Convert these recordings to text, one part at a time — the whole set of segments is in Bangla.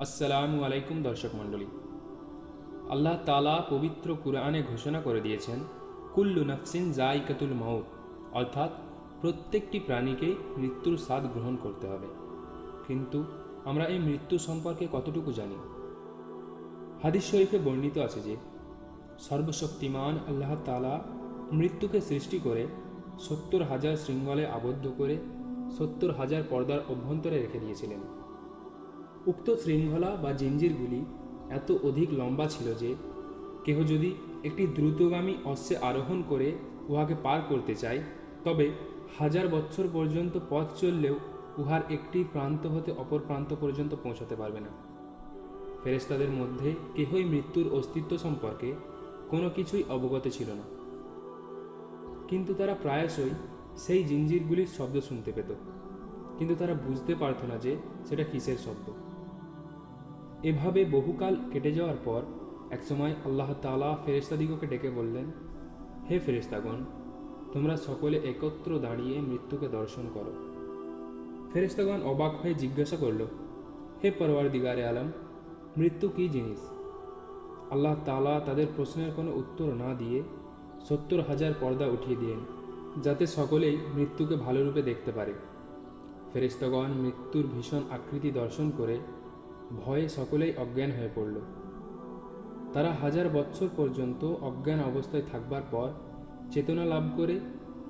আসসালামু আলাইকুম দর্শক মণ্ডলী। আল্লাহ তাআলা পবিত্র কুরআনে ঘোষণা করে দিয়েছেন, কুল্লু নাফসিন যায়কাতুল মাউত, অর্থাৎ প্রত্যেকটি প্রাণীকেই মৃত্যুর স্বাদ গ্রহণ করতে হবে। কিন্তু আমরা এই মৃত্যু সম্পর্কে কতটুকু জানি? হাদিস শরীফে বর্ণিত আছে যে সর্বশক্তিমান আল্লাহ তাআলা মৃত্যুকে সৃষ্টি করে ৭০,০০০ শৃঙ্খলে আবদ্ধ করে ৭০,০০০ পর্দার অভ্যন্তরে রেখে দিয়েছিলেন। উক্ত শৃঙ্খলা বা জিঞ্জিরগুলি এত অধিক লম্বা ছিল যে কেহ যদি একটি দ্রুতগামী অশ্বে আরোহণ করে উহাকে পার করতে চায়, তবে ১০০০ বৎসর পর্যন্ত পথ চললেও উহার একটি প্রান্ত হতে অপর প্রান্ত পর্যন্ত পৌঁছাতে পারবে না। ফেরেশতাদের মধ্যে কেহই মৃত্যুর অস্তিত্ব সম্পর্কে কোনো কিছুই অবগত ছিল না, কিন্তু তারা প্রায়শই সেই জিঞ্জিরগুলির শব্দ শুনতে পেত, কিন্তু তারা বুঝতে পারত না যে সেটা কিসের শব্দ। এভাবে বহুকাল কেটে যাওয়ার পর একসময় আল্লাহ তাআলা ফেরেশতাদিগকে ডেকে বললেন, হে ফেরেশতাগণ, তোমরা সকলে একত্র দাঁড়িয়ে মৃত্যুকে দর্শন করো। ফেরেশতাগণ অবাক হয়ে জিজ্ঞাসা করল, হে পরওয়ারদিগারে আলম, মৃত্যু কী জিনিস? আল্লাহ তাআলা তাদের প্রশ্নের কোনো উত্তর না দিয়ে ৭০,০০০ পর্দা উঠিয়ে দিলেন, যাতে সকলেই মৃত্যুকে ভালোরূপে দেখতে পারে। ফেরেশতাগণ মৃত্যুর ভীষণ আকৃতি দর্শন করে ভয়ে সকলেই অজ্ঞান হয়ে পড়ল। তারা ১০০০ বৎসর পর্যন্ত অজ্ঞান অবস্থায় থাকবার পর চেতনা লাভ করে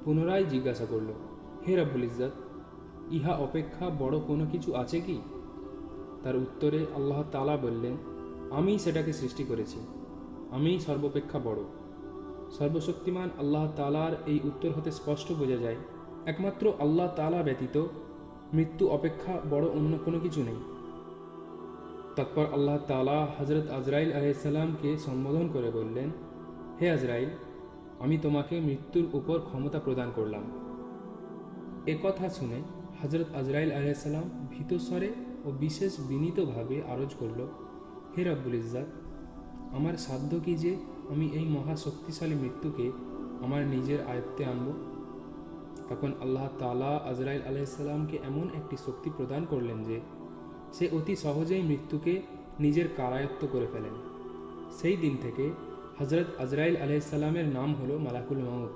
পুনরায় জিজ্ঞাসা করল, হে রব্বুল ইজ্জত, ইহা অপেক্ষা বড় কোনো কিছু আছে কি? তার উত্তরে আল্লাহ তাআলা বললেন, আমিই সেটাকে সৃষ্টি করেছি, আমিই সর্বাপেক্ষা বড়। সর্বশক্তিমান আল্লাহ তাআলার এই উত্তর হতে স্পষ্ট বোঝা যায়, একমাত্র আল্লাহ তাআলা ব্যতীত মৃত্যু অপেক্ষা বড় অন্য কোনো কিছু নেই। তারপর আল্লাহ তাআলা হযরত আজরাইল আলাইহিস সালামকে সম্বোধন করে বললেন, হে আজরাইল, আমি তোমাকে মৃত্যুর উপর ক্ষমতা প্রদান করলাম। এ কথা শুনে হযরত আজরাইল আলাইহিস সালাম ভীতস্বরে ও বিশেষ বিনীতভাবে আরজ করল, হে রব্বুল ইজ্জত, আমার সাধ্য কি যে আমি এই মহাশক্তিশালী মৃত্যুকে আমার নিজের আয়ত্তে আনব? তখন আল্লাহ তাআলা আজরাইল আলাইহিস সালামকে এমন একটি শক্তি প্রদান করলেন যে সে অতি সহজেই মৃত্যুকে নিজের কারায়ত্ত করে ফেলেন। সেই দিন থেকে হযরত আজরাইল আলাইহিস সালামের নাম হলো মালাকুল মাউত।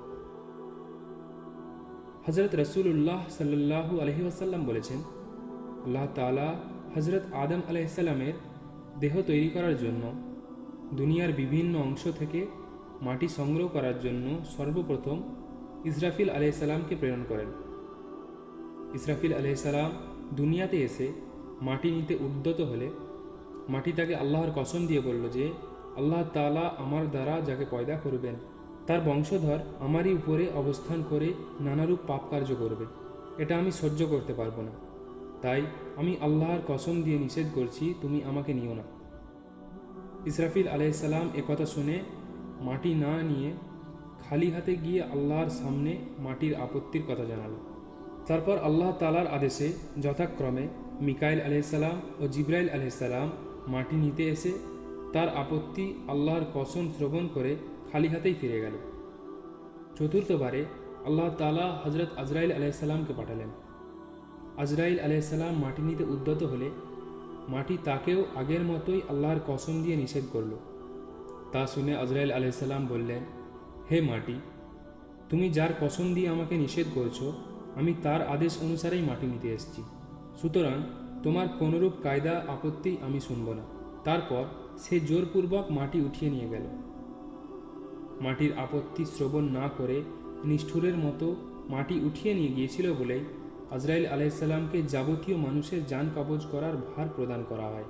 হযরত রাসূলুল্লাহ সাল্লাল্লাহু আলাইহি ওয়াসাল্লাম বলেছেন, আল্লাহ তাআলা হযরত আদম আলাইহিস সালামের দেহ তৈরি করার জন্য দুনিয়ার বিভিন্ন অংশ থেকে মাটি সংগ্রহ করার জন্য সর্বপ্রথম ইসরাফিল আলাইহিস সালামকে প্রেরণ করেন। ইসরাফিল আলাইহিস সালাম দুনিয়াতে এসে মাটি নিতে উদ্যত হলে মাটি তাকে আল্লাহর কসম দিয়ে বলল যে আল্লাহ তাআলা আমার দ্বারা যাকে পয়দা করবেন তার বংশধর আমারই উপরে অবস্থান করে নানারূপ পাপ কার্য করবে, এটা আমি সহ্য করতে পারবো না। তাই আমি আল্লাহর কসম দিয়ে নিষেধ করছি, তুমি আমাকে নিও না। ইসরাফিল আলাইহিস সালাম একথা শুনে মাটি না নিয়ে খালি হাতে গিয়ে আল্লাহর সামনে মাটির আপত্তির কথা জানালো। তারপর আল্লাহ তাআলার আদেশে যথাক্রমে মিকাইল আলাইহিস সালাম ও জিবরাইল আলাইহিস সালাম মাটি নিতে এসে তার আপত্তি আল্লাহর কসম শ্রবণ করে খালি হাতেই ফিরে গেল। চতুর্থবারে আল্লাহ তাআলা হযরত আজরাইল আলাইহিস সালামকে পাঠালেন। আজরাইল আলাইহিস সালাম মাটি নিতে উদ্যত হলে মাটি তাকেও আগের মতোই আল্লাহর কসম দিয়ে নিষেধ করল। তা শুনে আজরাইল আলাইহিস সালাম বললেন, হে মাটি, তুমি যার কসম দিয়ে আমাকে নিষেধ করছো, আমি তার আদেশ অনুসারেই মাটি নিতে এসেছি, সুতরাং তোমার কোনরূপ কায়দা আপত্তি আমি শুনব না। তারপর সে জোরপূর্বক মাটি উঠিয়ে নিয়ে গেল। মাটির আপত্তি শ্রবণ না করে নিষ্ঠুরের মতো মাটি উঠিয়ে নিয়ে গিয়েছিল বলেই আজরাইল আলাইহিস সালামকে যাবতীয় মানুষের জান কবজ করার ভার প্রদান করা হয়।